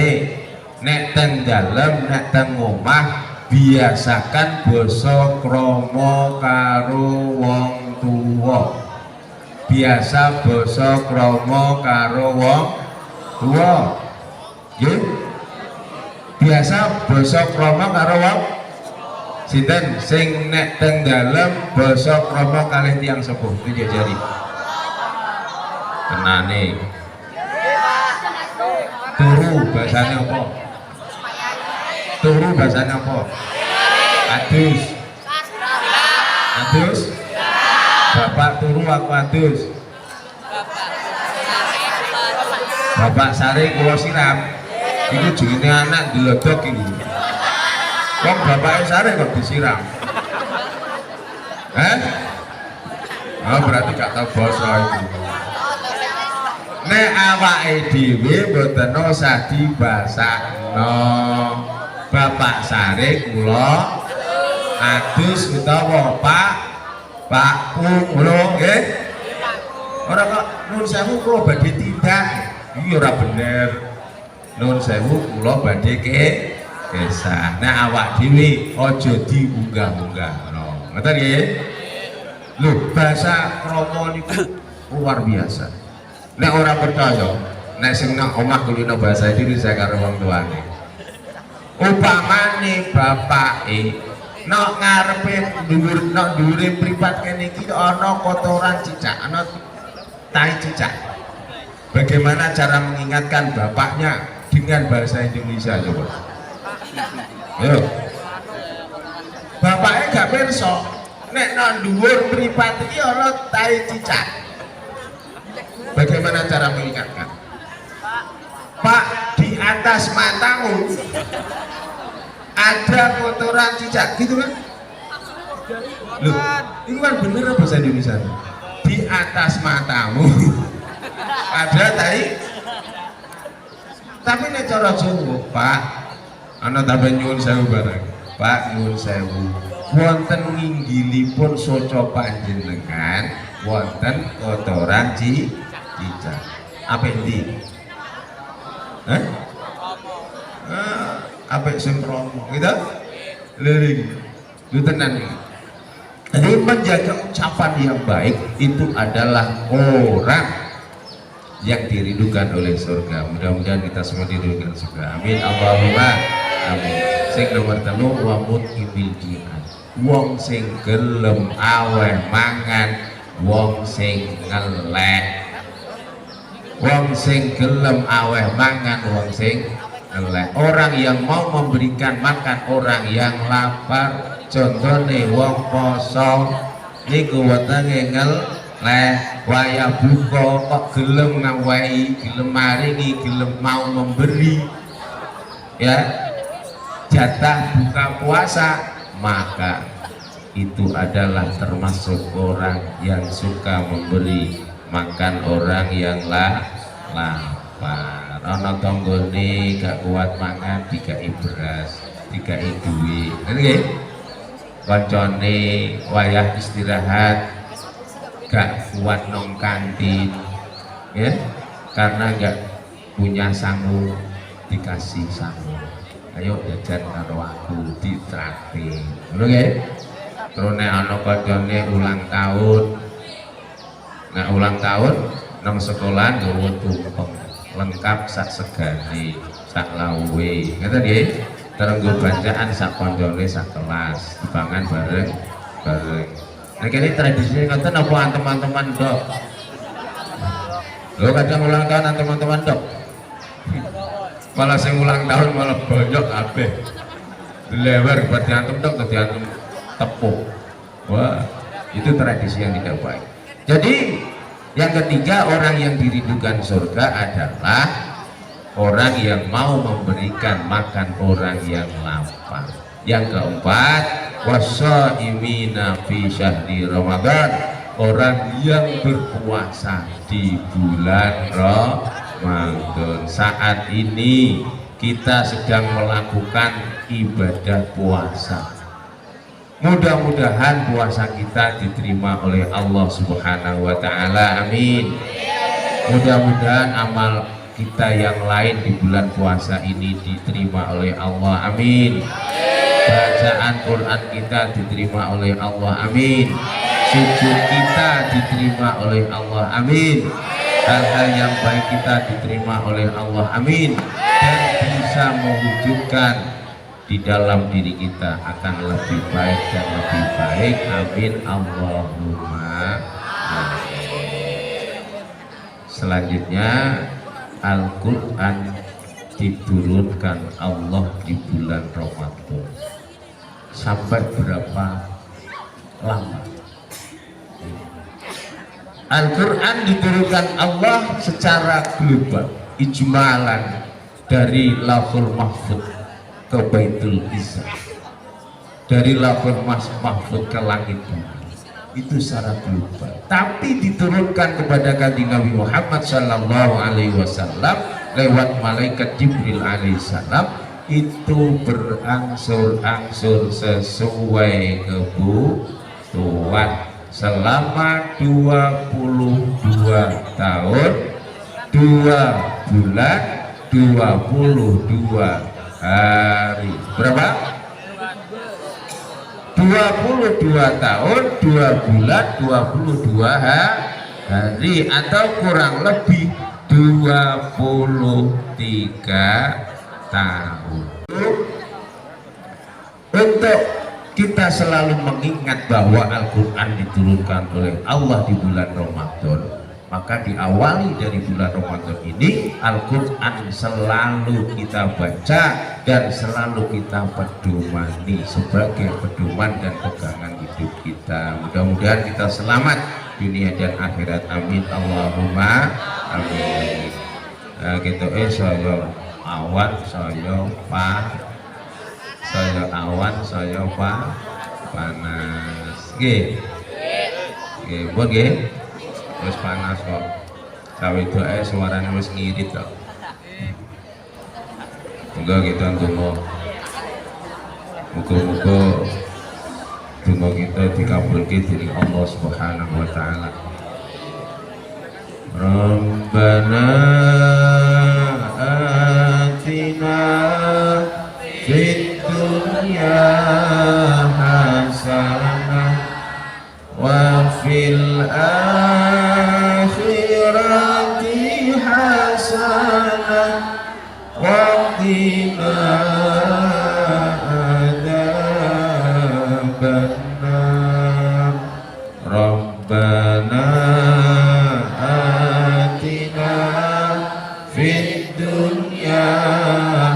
nek teng dalem, nek teng omah biasakan basa krama karo wong tuwa. Biasa basa krama karo wong tuwa. Nggih. Biasa basa krama karo wong sinten sing nek teng dalem basa krama kalih tiyang sepuh iki jari. Tenane. Turu bahasane apa? Turu bahasane apa? Adus. Adus. Bapak turu aku adus. Bapak sare kula siram. Iku jenenge anak dilodok iki. Wong bapake sare kok disiram. Oh berarti gak tau basa itu. Nek awake dhewe mboten usah dibasakno. Bapak sare kula adus utawa Pak ngono nggih. Ora kok nuwun sewu kula badhe tindak. Iki ora bener. Nuwun sewu kula badhe kesah. Nek awak dhewe aja diunggah-unggah. Ngoten nggih. Lho, bahasa krama niku luar biasa. Nek orang percaya, nek sing nang omah kulino bahasa Indonesia karo wong tuane. Upamane bapake nok ngarepe dhuwure mripat kene iki ana kotoran cicak, ana tai cicak. Bagaimana cara mengingatkan bapaknya dengan bahasa Indonesia coba? Yo. Bapake gak pirsa nek nang dhuwur mripat iki ana tai cicak. Bagaimana cara mengingatkan? Pak, di atas matamu ada kotoran cicak, gitu kan? Loh, itu kan bener apa bahasa Indonesia? Di atas matamu ada tai. Tapi nek cara Jawa, Pak, ana tambah nyuwun sewu barang. Pak, nyuwun sewu. Wonten nginggilipun soco panjenengan wonten kotoran cicak. Apa ndi? Apa sing kromo gitu? Liring. Itu tenan iki. Jadi menjaga ucapan yang baik itu adalah orang yang dirindukan oleh surga. Mudah-mudahan kita semua dirindukan surga. Amin. Allahumma amin. Sing nomor 3 wa mutqibil jihad. Wong sing gelem aweh mangan, wong sing ngelek. Wong sing gelem aweh mangan, wong sing ngelek. Orang yang mau memberikan makan orang yang lapar. Contohnya wong poso niku wetenge ngelek, waya buka kok gelem ngawehi, gelem maringi, gelem mau memberi. Ya. Jatah buka puasa, maka itu adalah termasuk orang yang suka memberi makan orang yang lapar. Ana tanggane gak kuat mangan dikai beras, dikai duit. Nggih. Kancane wayah istirahat gak kuat nong kantin. Ya. Karena gak punya sangu dikasih sangu. Ayo jajan karo aku ditraktir. Ngono nggih. Terus nek ana kancane ulang tahun. Nek ulang tahun nang sekolah nggawa tumpeng lengkap sak segane, sak lawe. Ngoten nggih. Terus nggo bacaan sak kancane sak kelas, dipangan bareng-bareng. Nah kene tradisi ngoten apa teman-teman dok? Lho kadang ulang tahun teman-teman dok. Malah sing ulang tahun malah banyak kabeh. Lewer buat diantum dok, diantum tepuk. Wah, itu tradisi yang tidak baik. Jadi Yang ketiga, orang yang dirindukan surga adalah orang yang mau memberikan makan orang yang lapar. Yang keempat, wassaimina fi syahri Ramadan, orang yang berpuasa di bulan Ramadan. Saat ini kita sedang melakukan ibadah puasa. Mudah-mudahan puasa kita diterima oleh Allah Subhanahu wa taala. Amin. Mudah-mudahan amal kita yang lain di bulan puasa ini diterima oleh Allah. Amin. Bacaan Quran kita diterima oleh Allah. Amin. Sujud kita diterima oleh Allah. Amin. Hal-hal yang baik kita diterima oleh Allah. Amin. Dan bisa mewujudkan di dalam diri kita akan lebih baik dan lebih baik. Amin. Allahumma amin. Selanjutnya, Al-Quran diturunkan Allah di bulan Ramadan. Sampai berapa lama? Al-Quran diturunkan Allah secara global, ijmalan, dari Lauhul Mahfuz ke Baitul Izzah, dari Lauhul Mahfuz ke langit bumi. Itu secara global. Tapi diturunkan kepada Kanjeng Nabi Muhammad sallallahu alaihi wasallam lewat malaikat Jibril alaihissalam, itu berangsur-angsur sesuai kebutuhan selama 22 tahun 2 bulan 22 hari. Berapa? 22 tahun 2 bulan 22 hari, atau kurang lebih 23 tahun. Untuk kita selalu mengingat bahwa Al-Quran diturunkan oleh Allah di bulan Ramadan, maka diawali dari bulan Ramadan ini Al-Quran selalu kita baca dan selalu kita pedomani sebagai pedoman dan pegangan hidup kita. Mudah-mudahan kita selamat dunia dan akhirat. Amin. Allahumma amin. Gitu saya awan, saya awan, saya panas. Buat wis panas kok. Cawe doa suaranya wis ngirit kok. Enggak kita tunggu. Muga-muga donga kita dikabulke dening Allah Subhanahu wa taala. Rabbana atina fid dunya hasanah wa fil akhirati hasanah wa qina adzabannar. Rabbana atina fid dunya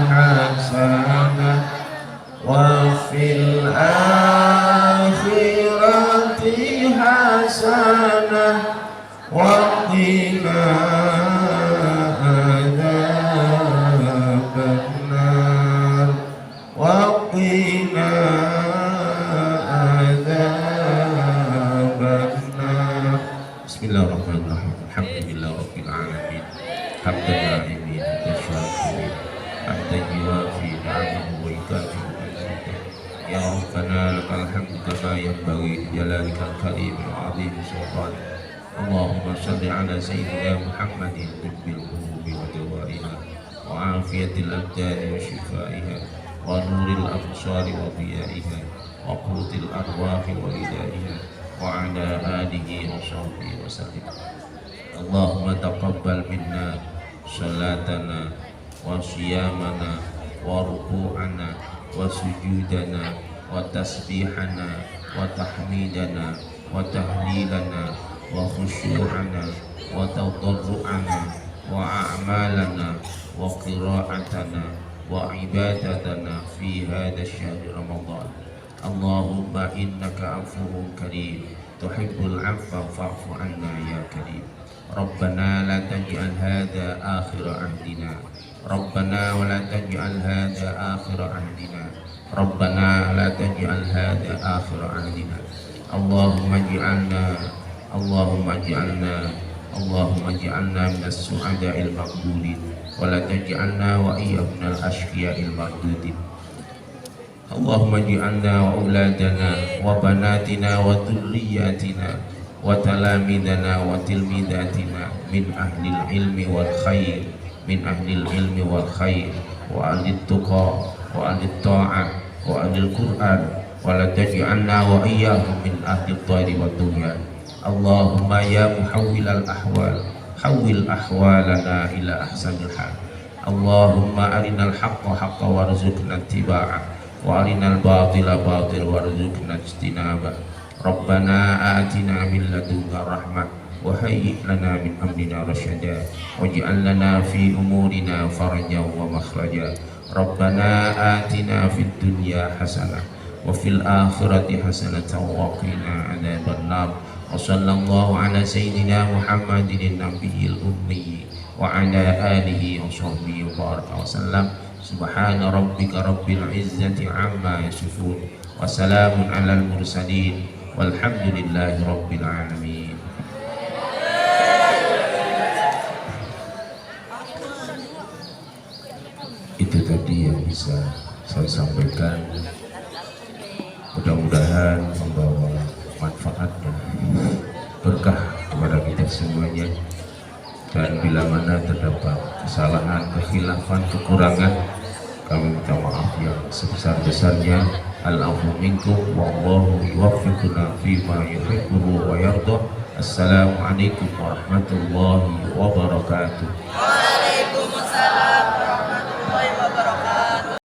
hasanah wa fil akhirati hasanah wa qina adzabannar wa qina adzabannar. Bismillahirrahmanirrahim. Alhamdulillahirabbil alamin. Hamdan na'imin tasyakurin. Hamdan yuwafi ni'amahu wa yukafi mazidah. Ya Rabbana lakal hamdu kama yanbaghi li jalalika al-karim wa 'azimi sultanik. Allahumma shalli ala sayyidina Muhammadin tibbil qulubi wa dawaiha wa afiyatil abdani wa shifaiha wa nuril absari wa diyaiha wa qutil arwahi wa hidayaiha wa ala alihi wa sahbihi wa sallim. Allahumma taqabbal minna salatana wa siyamana wa ruku'ana wa sujudana wa tasbihana wa tahmidana wa tahlilana wa khusyu'ana wa tadarru'ana wa a'malana wa qira'atana wa ibadatana fi hadha syahr Ramadan. Allahumma innaka afuwwun karim tuhibbul 'afwa fa'fu 'anna ya karim. ربنا لا تجعل هذا آخر عهدنا ربنا ولا تجعل هذا آخر عهدنا ربنا لا تجعل هذا آخر عهدنا اللهم اجعلنا اللهم اجعلنا اللهم اجعلنا من السعداء المقبولين ولا تجعلنا وإياهم من الأشقياء المردودين اللهم اجعلنا وأولادنا وبناتنا وذرياتنا وتلاميذنا وتلميذاتنا من أهل العلم والخير من أهل العلم والخير وأهل التقى وأهل الطاعة وأهل القرآن ولا تجعلنا وإياهم من أهل الضير والدنيا اللهم يا محول الأحوال حول أحوالنا إلى أحسن الحال اللهم أرنا الحق حقا وارزقنا اتباعه وأرنا الباطل باطل وارزقنا اجتنابه ربنا آتنا من لدنك رحمة وهيئ لنا من أمرنا رشدا واجعل لنا في أمورنا فرجا ومخرجا ربنا آتنا في الدنيا حسنة وفي الآخرة حسنة وقنا عذاب النار وصلى الله على سيدنا محمد النبي الأمي وعلى آله وصحبه وبارك وسلم سبحان ربك رب العزة عما يصفون وسلام على المرسلين والحمد لله رب العالمين. Itu tadi yang bisa saya sampaikan, mudah-mudahan membawa manfaat dan berkah kepada kita semuanya. Dan bila mana terdapat kesalahan, kekhilafan, kekurangan, kami minta maaf yang sebesar-besarnya. Al-afu minkum wallahu yuwaffiquna fima yuhibbu wa yardah. Assalamualaikum warahmatullahi wabarakatuh.